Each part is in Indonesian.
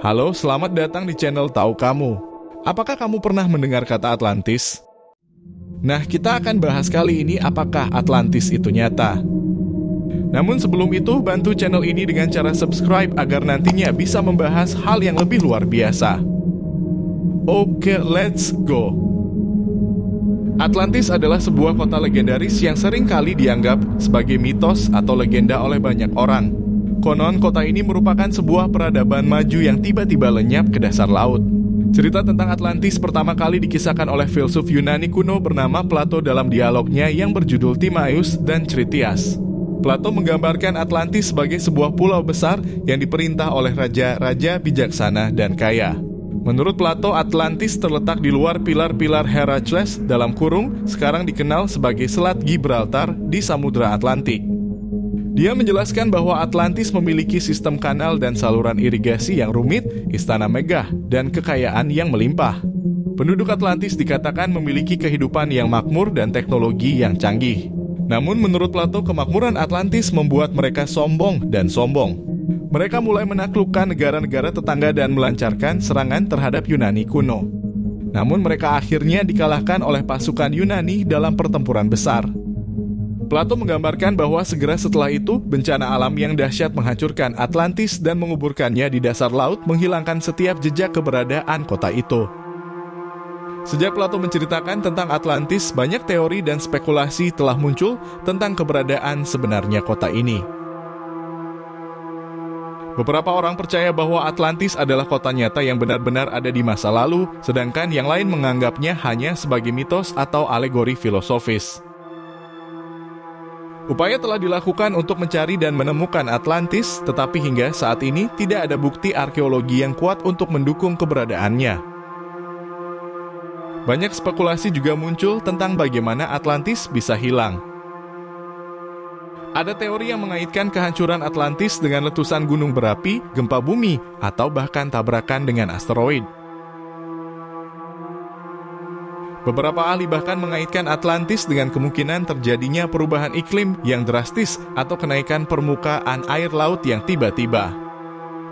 Halo, selamat datang di channel Tahu Kamu. Apakah kamu pernah mendengar kata Atlantis? Nah, kita akan bahas kali ini apakah Atlantis itu nyata. Namun sebelum itu, bantu channel ini dengan cara subscribe agar nantinya bisa membahas hal yang lebih luar biasa. Oke, let's go. Atlantis adalah sebuah kota legendaris yang sering kali dianggap sebagai mitos atau legenda oleh banyak orang. Konon, kota ini merupakan sebuah peradaban maju yang tiba-tiba lenyap ke dasar laut. Cerita tentang Atlantis pertama kali dikisahkan oleh filsuf Yunani kuno bernama Plato dalam dialognya yang berjudul Timaeus dan Critias. Plato menggambarkan Atlantis sebagai sebuah pulau besar yang diperintah oleh raja-raja bijaksana dan kaya. Menurut Plato, Atlantis terletak di luar pilar-pilar Herakles (sekarang dikenal sebagai Selat Gibraltar) di Samudra Atlantik. Dia menjelaskan bahwa Atlantis memiliki sistem kanal dan saluran irigasi yang rumit, istana megah, dan kekayaan yang melimpah. Penduduk Atlantis dikatakan memiliki kehidupan yang makmur dan teknologi yang canggih. Namun menurut Plato, kemakmuran Atlantis membuat mereka sombong dan sombong. Mereka mulai menaklukkan negara-negara tetangga dan melancarkan serangan terhadap Yunani kuno. Namun mereka akhirnya dikalahkan oleh pasukan Yunani dalam pertempuran besar. Plato menggambarkan bahwa segera setelah itu, bencana alam yang dahsyat menghancurkan Atlantis dan menguburkannya di dasar laut, menghilangkan setiap jejak keberadaan kota itu. Sejak Plato menceritakan tentang Atlantis, banyak teori dan spekulasi telah muncul tentang keberadaan sebenarnya kota ini. Beberapa orang percaya bahwa Atlantis adalah kota nyata yang benar-benar ada di masa lalu, sedangkan yang lain menganggapnya hanya sebagai mitos atau alegori filosofis. Upaya telah dilakukan untuk mencari dan menemukan Atlantis, tetapi hingga saat ini tidak ada bukti arkeologi yang kuat untuk mendukung keberadaannya. Banyak spekulasi juga muncul tentang bagaimana Atlantis bisa hilang. Ada teori yang mengaitkan kehancuran Atlantis dengan letusan gunung berapi, gempa bumi, atau bahkan tabrakan dengan asteroid. Beberapa ahli bahkan mengaitkan Atlantis dengan kemungkinan terjadinya perubahan iklim yang drastis atau kenaikan permukaan air laut yang tiba-tiba.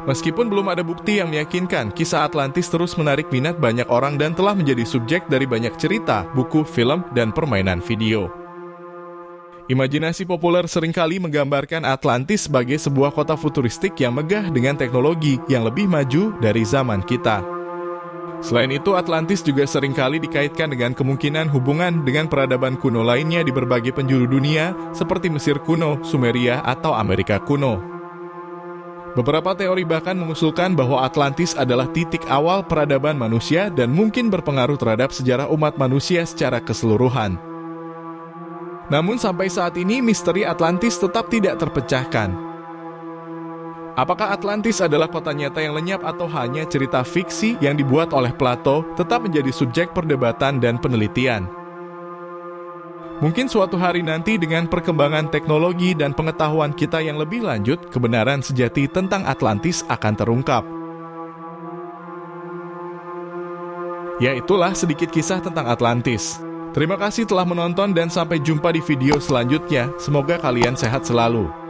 Meskipun belum ada bukti yang meyakinkan, kisah Atlantis terus menarik minat banyak orang dan telah menjadi subjek dari banyak cerita, buku, film, dan permainan video. Imajinasi populer seringkali menggambarkan Atlantis sebagai sebuah kota futuristik yang megah dengan teknologi yang lebih maju dari zaman kita. Selain itu, Atlantis juga seringkali dikaitkan dengan kemungkinan hubungan dengan peradaban kuno lainnya di berbagai penjuru dunia, seperti Mesir kuno, Sumeria, atau Amerika kuno. Beberapa teori bahkan mengusulkan bahwa Atlantis adalah titik awal peradaban manusia dan mungkin berpengaruh terhadap sejarah umat manusia secara keseluruhan. Namun sampai saat ini, misteri Atlantis tetap tidak terpecahkan. Apakah Atlantis adalah kota nyata yang lenyap atau hanya cerita fiksi yang dibuat oleh Plato tetap menjadi subjek perdebatan dan penelitian. Mungkin suatu hari nanti dengan perkembangan teknologi dan pengetahuan kita yang lebih lanjut, kebenaran sejati tentang Atlantis akan terungkap. Ya, itulah sedikit kisah tentang Atlantis. Terima kasih telah menonton dan sampai jumpa di video selanjutnya. Semoga kalian sehat selalu.